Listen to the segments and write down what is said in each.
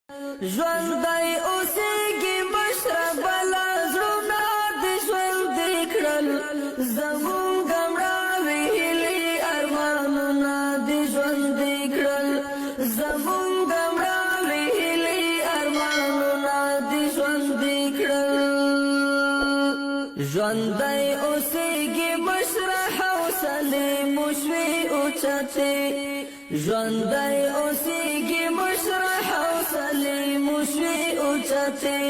ژوندی اوسېږي مشربه لا زړونه د ژوندي کړل زمونږ مړاوې هیلې ارمانونه د ژوندي کړل زمونږ مړاوې هیلې ارمانونه د ژوندي کړل ژوندی اوسېږي مشره حوصلې مو شوې اوچتې ژوندی اوسېږي مشره حوصلې مو شوې اوچتې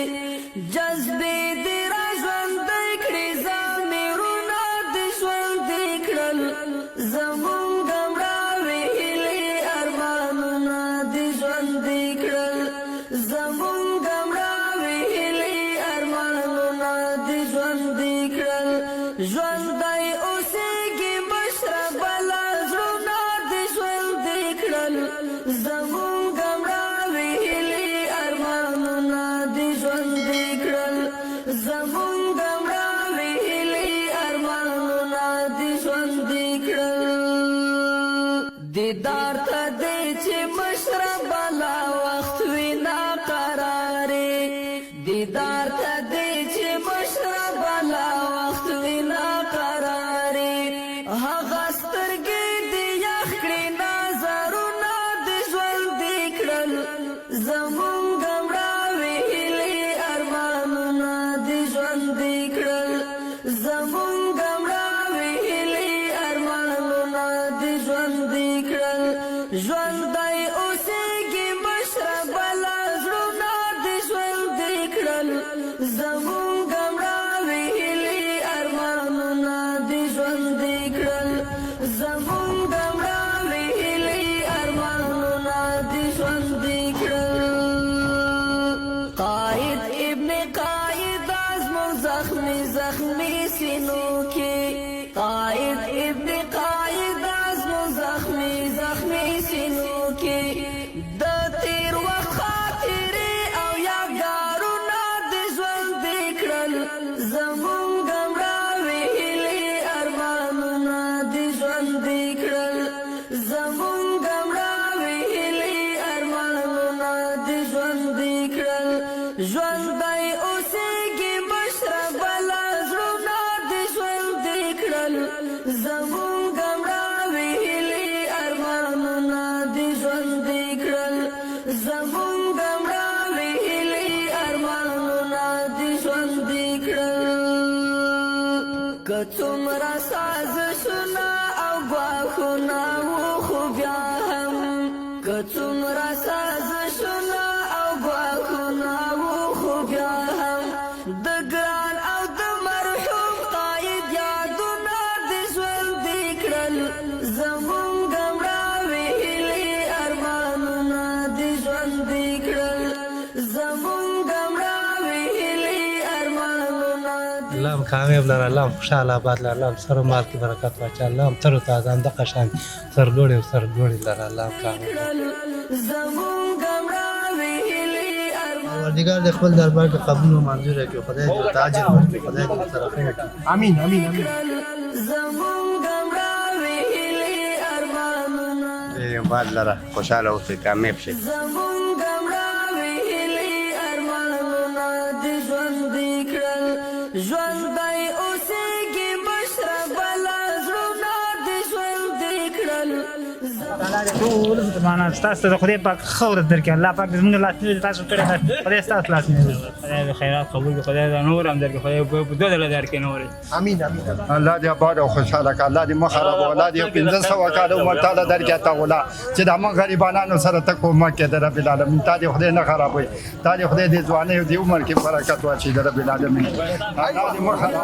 جذبې دې را ژوندی کړې ضمیرونه دې ژوندي کړل زمونږ مړاوې هیلې ارمانونه دې ژوندي کړل زمونږ مړاوې هیلې ارمانونه دې ژوندي کړل ژوندی اوسېږي مشربه لا زړونه دې ژوندي کړل زمونږ مړاوې هیلې ارمانونه دې ژوندي کړل زمونږ مړاوې هیلې ارمانونه دې ژوندي کړل دیدار ته دې چې مشربه لا وخت وي ناقرارې دیدار ته دې چې مشربه لا وخت وي ناقرارې هغه سترګې دې یخ کړې نظرونه دې ژوندي کړل زمونږ مړاوې هیلې ارمانونه دې ژوندي کړل زمونږ مړاوې هیلې ارمانونه دې ژوندي کړل ژوندی اوسېږي مشربه لا زړونه دې ژوندي کړل زمونږ مړاوې هیلې ارمانونه دې ژوندي کړل زمونږ مړاوې هیلې ارمانونه دې ژوندي کړل قائد ابن قائد ازمو زخمی زخمی سینو کې قائد ابن قائد ازمو زخمی زخمی سینو کې د تیر وخت خاطرې او یادګارونه دې ژوندي کړل زمونږ مړاوې هیلې ارمانونه دې ژوندي کړل زمونږ مړاوې هیلې ارمانونه دې ژوندي کړل ژوندی اوسېږي مشربه لا زړونه دې ژوندي کړل زمونږ مړاوې هیلې ارمانونه دې ژوندي کړل زمونږ مړاوې هیلې ارمانونه دې ژوندي کړل که څومره سازشونه او ګواښونه وو خو بیا هم که څومره سازشونه او ګواښونه وو خو بیا هم د ګران او د مرحوم قائد یادونه دې ژوندي کړل زمونږ مړاوې هیلې ارمانونه دې ژوندي کړل زمونږ مړاوې هیلې ارمانونه الله کامیاب لره الله خوشحال آباد لره الله سر و مال کې برکت واچي الله تر او تازه همدغه شان سرلوړي او سرلوړي لره الله کامیاب زمونږ مړاوې هیلې پروردگار د خپل دربار کې قبول او منظور کړي خدای دې تاج ورکړي خدای دې سره خیر کړي امين امين امين زمونږ مړاوې هیلې ارمانونه بعد لره خوشاله اوسئ کامیاب شئ زمونږ مړاوې هیلې ارمانونه دې ژوندي کړل ژوندی اوسېږي مشربه لا زړونه دې ژوندي کړل ټول مسلمانان ستاسو د خدای پاک خور درکړي الله پاک دې موږ لاسونه تاسو کړی خدای ستاسو لاسونه خدای دې خیرات قبول کړي خدای دې نور هم درکړي خدای په دوه ډول درکړي نور امين امين الله دې آباد او خوشاله کړه الله دې مخرب الله دې 1500 کال عمر تعالی درکې تا ولا چې د موږ غریبانو سره ته کومه کې د رب العالمین تا دې خدای نه خرابوي تا دې خدای دې ځواني او دې عمر کې برکت واچي د رب العالمین الله دې مخرب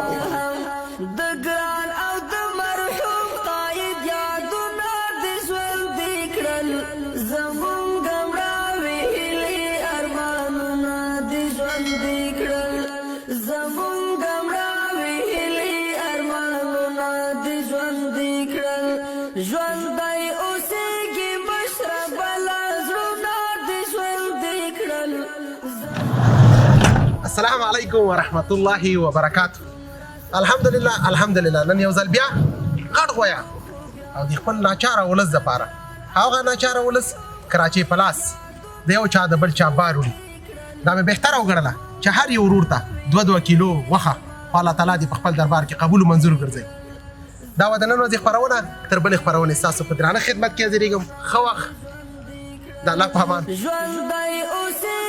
د ګران او د مرحوم قائد یادونه دې ژوندي کړل زمونږ مړاوې هیلې ارمانونه دې ژوندي کړل زمونږ مړاوې هیلې ارمانونه دې ژوندي کړل ژوندی اوسېږي مشربه لا زړونه دې ژوندي کړل السلام علیکم ورحمت الله وبرکاته الحمدلله نن یو ځل بیا غټ غویا او د خپل ناچاره ولس دپاره هغه ناچاره ولس کراچۍ پلاس د یو چا د بل چا بار وړي. دا مې بهتره وګڼله چې هر یو ورور ته 2 کیلو غوښه په الله تعالی دې په خپل دربار کې قبول و منظور ګرځوي. دا وه د نن ورځې خپرونه. تر بلې خپرونې ستاسو په درانه خدمت کې حاضرېږم. ښه وخت. د الله په امان. ژوندی اوسې